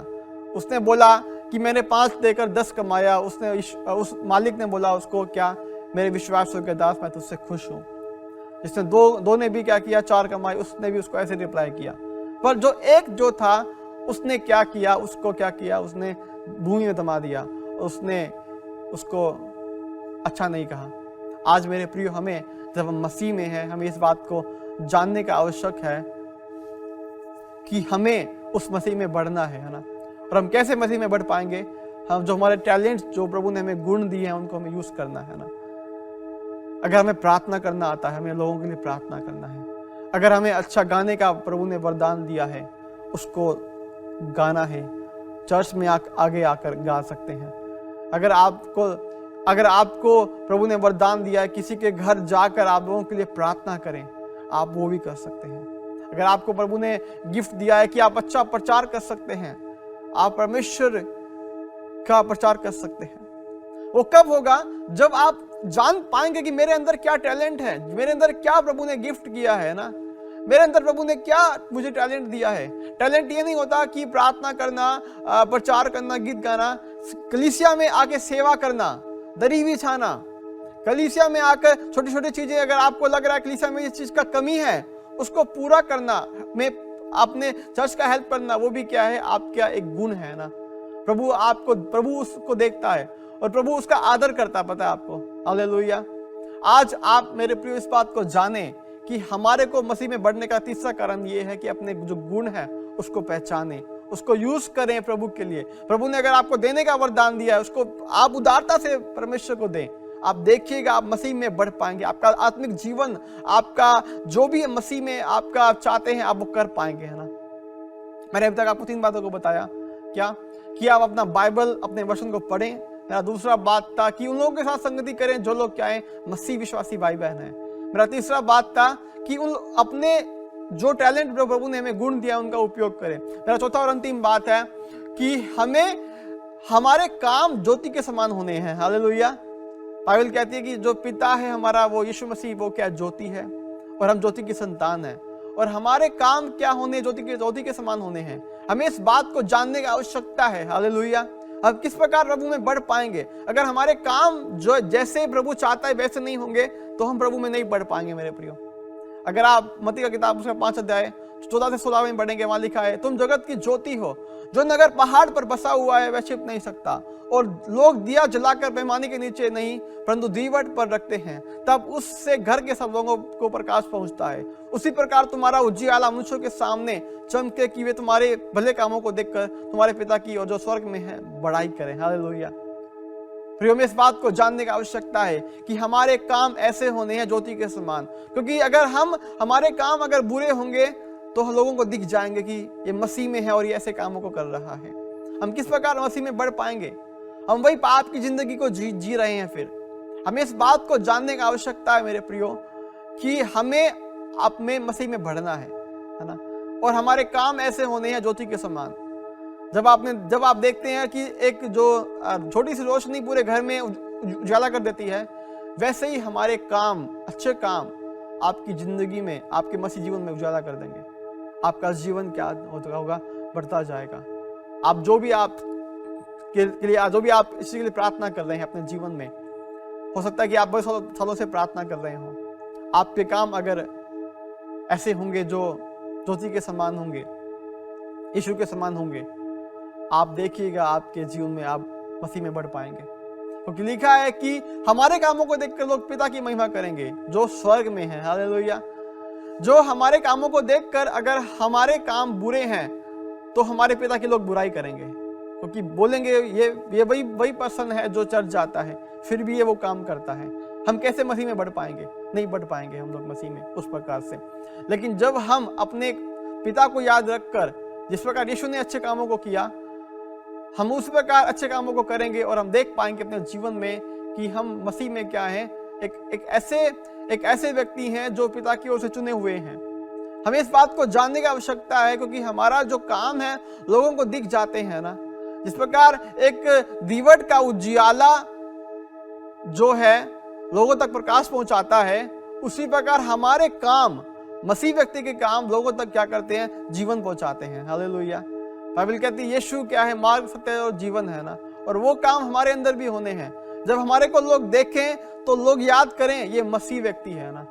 उसने बोला कि मैंने 5 देकर 10 कमाया। उस मालिक ने बोला उसको क्या, मेरे विश्वास के दास, मैं तुझसे खुश हूँ। जिसने दो ने भी क्या किया, 4 कमाए, उसने भी उसको ऐसे रिप्लाई किया। पर जो एक जो था उसने क्या किया, उसको क्या किया, उसने भूमि में दबा दिया, उसने उसको अच्छा नहीं कहा। आज मेरे प्रिय, हमें जब हम मसीह में हैं, हमें इस बात को जानने का आवश्यक है कि हमें उस मसीह में बढ़ना है ना। और हम कैसे मसीह में बढ़ पाएंगे, हम जो हमारे टैलेंट, जो प्रभु ने हमें गुण दिए हैं, उनको हमें यूज करना है ना। अगर हमें प्रार्थना करना आता है, हमें लोगों के लिए प्रार्थना करना है। अगर हमें अच्छा गाने का प्रभु ने वरदान दिया है, उसको गाना है, चर्च में आगे आकर गा सकते हैं। अगर आपको प्रभु ने वरदान दिया है किसी के घर जाकर आप लोगों के लिए प्रार्थना करें, आप वो भी कर सकते हैं। अगर आपको प्रभु ने गिफ्ट दिया है कि आप अच्छा प्रचार कर सकते हैं, आप परमेश्वर का प्रचार कर सकते हैं। वो कब होगा, जब आप जान पाएंगे कि मेरे अंदर क्या टैलेंट है, मेरे अंदर क्या प्रभु ने गिफ्ट किया है ना, मेरे अंदर प्रभु ने क्या मुझे टैलेंट दिया है। टैलेंट ये नहीं होता कि प्रार्थना करना, प्रचार करना, गीत गाना, कलीसिया में आके सेवा करना, दरी बिछाना, कलीसिया में आकर छोटी छोटी चीजें, अगर आपको लग रहा है कलीसिया में इस चीज का कमी है, उसको पूरा करना, में आपने चर्च का हेल्प करना, वो भी क्या है, आपका एक गुण है ना। प्रभु उसको देखता है और प्रभु उसका आदर करता है, पता है आपको। हालेलुया। आज आप मेरे प्रिय इस बात को जाने कि हमारे को मसीह में बढ़ने का तीसरा कारण ये है कि अपने जो गुण है उसको पहचाने, उसको यूज करें प्रभु के लिए। प्रभु ने अगर आपको देने का वरदान दिया है, उसको आप उदारता से परमेश्वर को दें। आप देखिएगा, आप मसीह में बढ़ पाएंगे। आपका आत्मिक जीवन, आपका जो भी मसीह में आपका आप चाहते हैं, आप वो कर पाएंगे, है ना। मैंने अभी तक आपको 3 बातों को बताया, क्या कि आप अपना बाइबल, अपने वचन को पढ़ें। मेरा दूसरा बात था कि उन लोगों के साथ संगति करें जो लोग क्या है, मसीह विश्वासी भाई बहन है। मेरा तीसरा बात था कि अपने जो टैलेंट प्रभु ने हमें गुण दिया उनका उपयोग करें। मेरा चौथा और अंतिम बात है कि हमारे काम ज्योति के समान होने हैं। हालेलुया। बाइबल कहती है कि जो पिता है हमारा, वो यीशु मसीह, वो क्या ज्योति है और हम ज्योति की संतान है। और हमारे काम क्या होने, ज्योति के समान होने हैं। हमें इस बात को जानने की आवश्यकता है। हालेलुया। अब किस प्रकार प्रभु में बढ़ पाएंगे? अगर हमारे काम जो जैसे प्रभु चाहता है वैसे नहीं होंगे तो हम प्रभु में नहीं बढ़ पाएंगे मेरे प्रियो। अगर आप मत्ती का किताब उसका 5 अध्याय 14 से 16 में पढ़ेंगे, वहां लिखा है, तुम जगत की ज्योति हो, जो नगर पहाड़ पर बसा हुआ है वह छिप नहीं सकता। और लोग दिया जलाकर पैमाने के नीचे नहीं परंतु दीवट पर रखते हैं, तब उससे घर के सब लोगों को प्रकाश पहुंचता है। उसी प्रकार तुम्हारा उजियाला मनुष्यों के सामने चमके कि वे तुम्हारे भले कामों को देखकर तुम्हारे पिता की और जो स्वर्ग में है बड़ाई करें। हालेलुया। प्रियो, में इस बात को जानने की आवश्यकता है कि हमारे काम ऐसे होने हैं ज्योति के समान। क्योंकि अगर हमारे काम अगर बुरे होंगे तो लोगों को दिख जाएंगे कि ये मसीह में है और ये ऐसे कामों को कर रहा है। हम किस प्रकार मसीह में बढ़ पाएंगे? हम वही पाप की जिंदगी को जी रहे हैं। फिर हमें इस बात को जानने की आवश्यकता है मेरे प्रियो कि हमें अपने मसीह में बढ़ना है ना। और हमारे काम ऐसे होने हैं ज्योति के समान। जब आप देखते हैं कि एक जो छोटी सी रोशनी पूरे घर में उजाला कर देती है, वैसे ही हमारे काम, अच्छे काम आपकी जिंदगी में, आपके मसीह जीवन में उजाला कर देंगे। आपका जीवन क्या होगा, बढ़ता जाएगा। आप जो भी आप इसी के लिए प्रार्थना कर रहे हैं अपने जीवन में, हो सकता है कि आप बहुत सालों से प्रार्थना कर रहे हो, आपके काम अगर ऐसे होंगे जो ज्योति के समान होंगे, यीशु के समान होंगे, आप देखिएगा आपके जीवन में आप मसीह में बढ़ पाएंगे। क्योंकि लिखा है कि हमारे कामों को देखकर लोग पिता की महिमा करेंगे जो स्वर्ग में है। हालेलुया। जो हमारे कामों को देखकर, अगर हमारे काम बुरे हैं तो हमारे पिता के लोग बुराई करेंगे, क्योंकि बोलेंगे ये वही पर्सन है जो चर्च जाता है, फिर भी ये वो काम करता है। हम कैसे मसीह में बढ़ पाएंगे? नहीं बढ़ पाएंगे हम लोग मसीह में उस प्रकार से। लेकिन जब हम अपने पिता को याद रखकर, जिस प्रकार यीशु ने अच्छे कामों को किया, हम उस प्रकार अच्छे कामों को करेंगे और हम देख पाएंगे अपने जीवन में कि हम मसीह में क्या हैं, एक ऐसे व्यक्ति हैं जो पिता की ओर से चुने हुए हैं। हमें इस बात को जानने की आवश्यकता है, क्योंकि हमारा जो काम है लोगों को दिख जाते हैं ना। जिस प्रकार एक दीवट का उजियाला जो है लोगों तक प्रकाश पहुंचाता है, उसी प्रकार हमारे काम, मसीह व्यक्ति के काम लोगों तक क्या करते हैं? जीवन पहुंचाते हैं। हालेलुया। बाइबल कहती है यीशु क्या है? मार्ग, सत्य और जीवन है ना। और वो काम हमारे अंदर भी होने हैं। जब हमारे को लोग देखें तो लोग याद करें ये मसीह व्यक्ति है ना।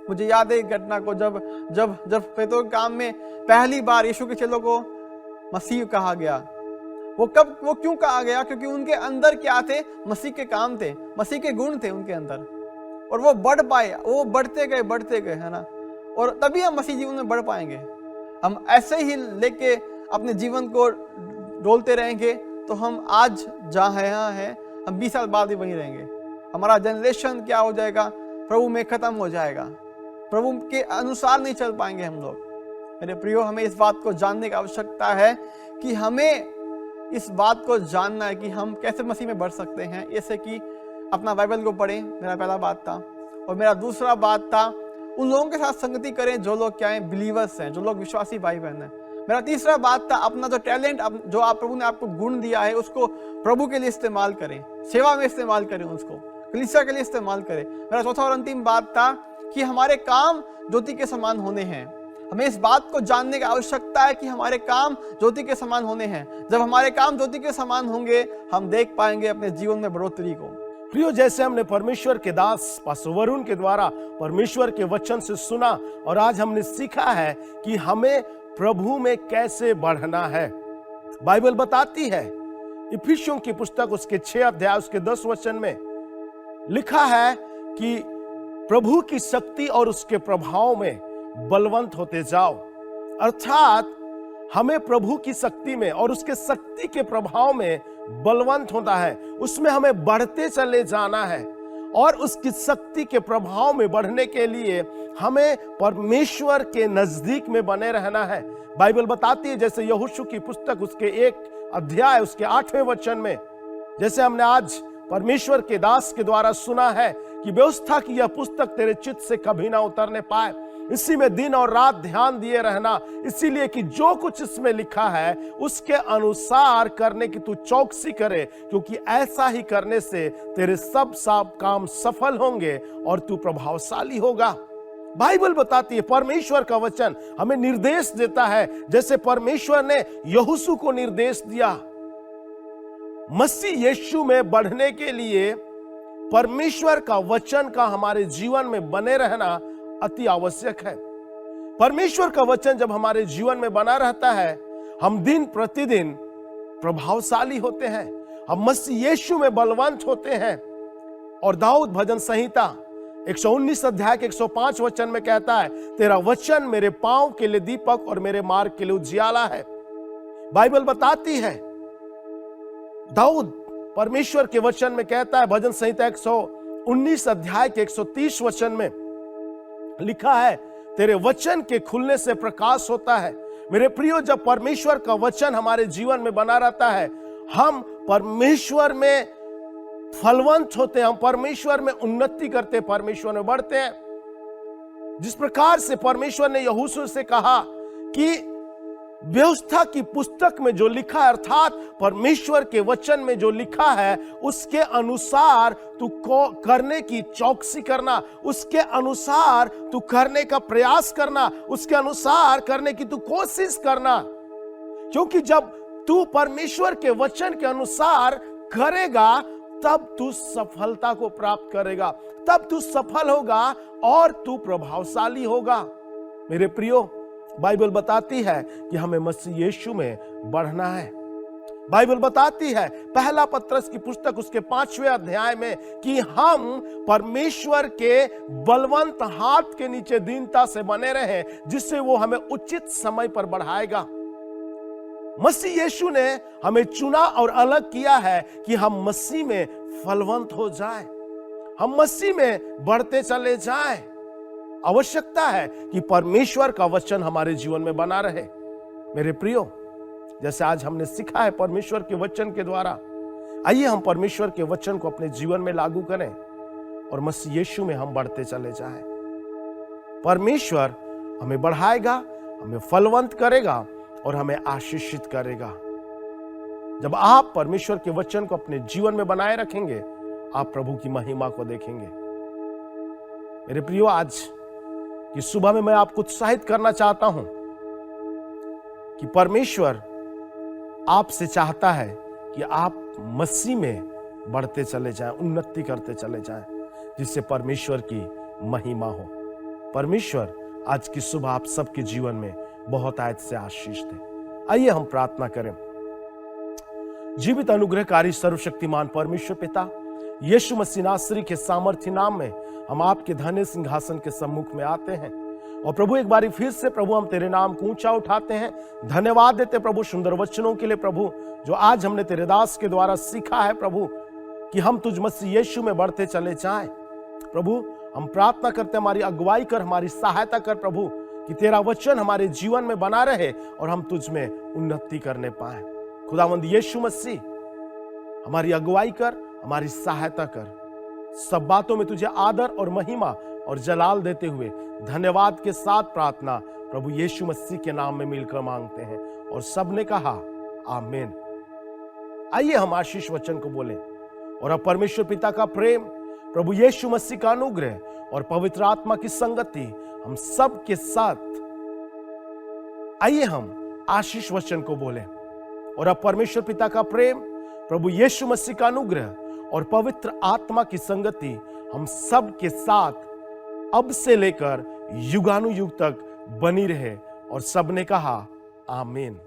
मुझे याद है एक घटना को, जब पेतरों के काम में पहली बार यीशु के चेलों को मसीह कहा गया। वो क्यों कहा गया? क्योंकि उनके अंदर क्या थे? मसीह के काम थे, मसीह के गुण थे उनके अंदर, और वो बढ़ पाए, वो बढ़ते गए है ना। और तभी हम मसीह जीवन में बढ़ पाएंगे। हम ऐसे ही लेके अपने जीवन को डोलते रहेंगे तो हम आज जहाँ हैं हम 20 साल बाद भी वहीं रहेंगे। हमारा जनरेशन क्या हो जाएगा? प्रभु में खत्म हो जाएगा। प्रभु के अनुसार नहीं चल पाएंगे हम लोग। मेरे प्रियो, हमें इस बात को जानने की आवश्यकता है कि हमें इस बात को जानना है कि हम कैसे मसीह में बढ़ सकते हैं। जैसे कि अपना बाइबल को पढ़ें, मेरा पहला बात था। और मेरा दूसरा बात था, उन लोगों के साथ संगति करें जो लोग क्या हैं? बिलीवर्स हैं, जो लोग विश्वासी भाई बहन हैं। मेरा तीसरा बात था, अपना जो टैलेंट, जो आप प्रभु ने आपको गुण दिया है, उसको प्रभु के लिए इस्तेमाल करें, सेवा में इस्तेमाल करें, उसको कलीसिया के लिए इस्तेमाल करें। मेरा चौथा और अंतिम बात था कि हमारे काम ज्योति के समान होने हैं। हमें इस बात को जानने की आवश्यकता है कि हमारे काम ज्योति के समान होने हैं। जब हमारे काम ज्योति के समान होंगे, हम देख पाएंगे अपने जीवन में बढ़ोतरी को। प्रियो, जैसे हमने परमेश्वर के दास पास्टर वरुण के द्वारा परमेश्वर के वचन से सुना, और आज हमने सीखा है कि हमें प्रभु में कैसे बढ़ना है। बाइबल बताती है, इफिसियों की पुस्तक उसके 6 अध्याय उसके 10 वचन में लिखा है कि प्रभु की शक्ति और उसके प्रभाव में बलवंत होते जाओ। अर्थात हमें प्रभु की शक्ति में और उसके शक्ति के प्रभाव में बलवंत होता है, उसमें हमें बढ़ते चले जाना है। और उसकी शक्ति के प्रभाव में बढ़ने के लिए हमें परमेश्वर के नजदीक में बने रहना है। बाइबल बताती है, जैसे यहोशू की पुस्तक उसके 1 अध्याय उसके 8वें वचन में, जैसे हमने आज परमेश्वर के दास के द्वारा सुना है कि व्यवस्था की यह पुस्तक तेरे चित्त से कभी ना उतरने पाए, इसी में दिन और रात ध्यान दिए रहना, इसीलिए कि जो कुछ इसमें लिखा है उसके अनुसार करने की तू चौकसी करे, क्योंकि ऐसा ही करने से तेरे सब काम सफल होंगे और तू प्रभावशाली होगा। बाइबल बताती है, परमेश्वर का वचन हमें निर्देश देता है, जैसे परमेश्वर ने यहोशू को निर्देश दिया। मसीह यीशु में बढ़ने के लिए परमेश्वर का वचन का हमारे जीवन में बने रहना अति आवश्यक है। परमेश्वर का वचन जब हमारे जीवन में बना रहता है, हम दिन प्रतिदिन प्रभावशाली होते हैं, हम मसीह यीशु में बलवंत होते हैं। और दाऊद भजन संहिता 119 अध्याय के 105 वचन में कहता है, तेरा वचन मेरे पांव के लिए दीपक और मेरे मार्ग के लिए उजियाला है। बाइबल बताती है, दाऊद परमेश्वर के वचन में कहता है, भजन संहिता 119 अध्याय के 130 वचन में लिखा है, तेरे वचन के खुलने से प्रकाश होता है। मेरे प्रियो, जब परमेश्वर का वचन हमारे जीवन में बना रहता है, हम परमेश्वर में फलवंत होते हैं, हम परमेश्वर में उन्नति करते हैं, परमेश्वर में बढ़ते हैं। जिस प्रकार से परमेश्वर ने यहोशू से कहा कि व्यवस्था की पुस्तक में जो लिखा है, अर्थात परमेश्वर के वचन में जो लिखा है, उसके अनुसार तू करने की चौकसी करना, उसके अनुसार तू करने का प्रयास करना, उसके अनुसार करने की तू कोशिश करना। क्योंकि जब तू परमेश्वर के वचन के अनुसार करेगा तब तू सफलता को प्राप्त करेगा, तब तू सफल होगा और तू प्रभावशाली होगा। मेरे प्रियो, बाइबल बताती है कि हमें मसीह यीशु में बढ़ना है। बाइबल बताती है पहला पत्रस की पुस्तक उसके 5वें अध्याय में कि हम परमेश्वर के बलवंत हाथ के नीचे दीनता से बने रहें, जिससे वो हमें उचित समय पर बढ़ाएगा। मसीह यीशु ने हमें चुना और अलग किया है कि हम मसीह में फलवंत हो जाएं, हम मसीह में बढ़ते चले जाएं। आवश्यकता है कि परमेश्वर का वचन हमारे जीवन में बना रहे। मेरे प्रियो, जैसे आज हमने सीखा है परमेश्वर के वचन के द्वारा, आइए हम परमेश्वर के वचन को अपने जीवन में लागू करें और मसीह यीशु में हम बढ़ते चले जाएं। परमेश्वर हमें बढ़ाएगा, हमें फलवंत करेगा और हमें आशीषित करेगा। जब आप परमेश्वर के वचन को अपने जीवन में बनाए रखेंगे, आप प्रभु की महिमा को देखेंगे। मेरे प्रियो, आज की सुबह में मैं आपको उत्साहित करना चाहता हूं कि परमेश्वर आपसे चाहता है कि आप मसीह में बढ़ते चले जाएं, उन्नति करते चले जाएं, जिससे परमेश्वर की महिमा हो। परमेश्वर आज की सुबह आप सबके जीवन में बहुत आयत से आशीष दे। आइए हम प्रार्थना करें। जीवित अनुग्रहकारी सर्वशक्तिमान परमेश्वर पिता, यीशु मसीह नासरी के सामर्थ्य नाम में हम आपके धन्य सिंहासन के सम्मुख में आते हैं और प्रभु एक बारी फिर से प्रभु हम तेरे नाम को ऊंचा उठाते हैं। धन्यवाद देते प्रभु सुंदर वचनों के लिए प्रभु, जो आज हमने तेरे दास के द्वारा सीखा है प्रभु, कि हम तुझ मसीह यीशु में बढ़ते चले जाएं। प्रभु हम प्रार्थना करते, हमारी अगुवाई कर, हमारी सहायता कर प्रभु, कि तेरा वचन हमारे जीवन में बना रहे और हम तुझ में उन्नति करने पाए। खुदावंद यीशु मसीह, हमारी अगुवाई कर, हमारी सहायता कर। सब बातों में तुझे आदर और महिमा और जलाल देते हुए धन्यवाद के साथ प्रार्थना प्रभु यीशु मसीह के नाम में मिलकर मांगते हैं और सबने कहा आमीन। आइए हम आशीष वचन को बोलें। और अब परमेश्वर पिता का प्रेम, प्रभु यीशु मसीह का अनुग्रह और पवित्र आत्मा की संगति हम सब के साथ, आइए हम आशीष वचन को बोलें। और अब परमेश्वर पिता का प्रेम, प्रभु यीशु मसीह का अनुग्रह और पवित्र आत्मा की संगति हम सब के साथ अब से लेकर युगानुयुग तक बनी रहे। और सबने कहा आमीन।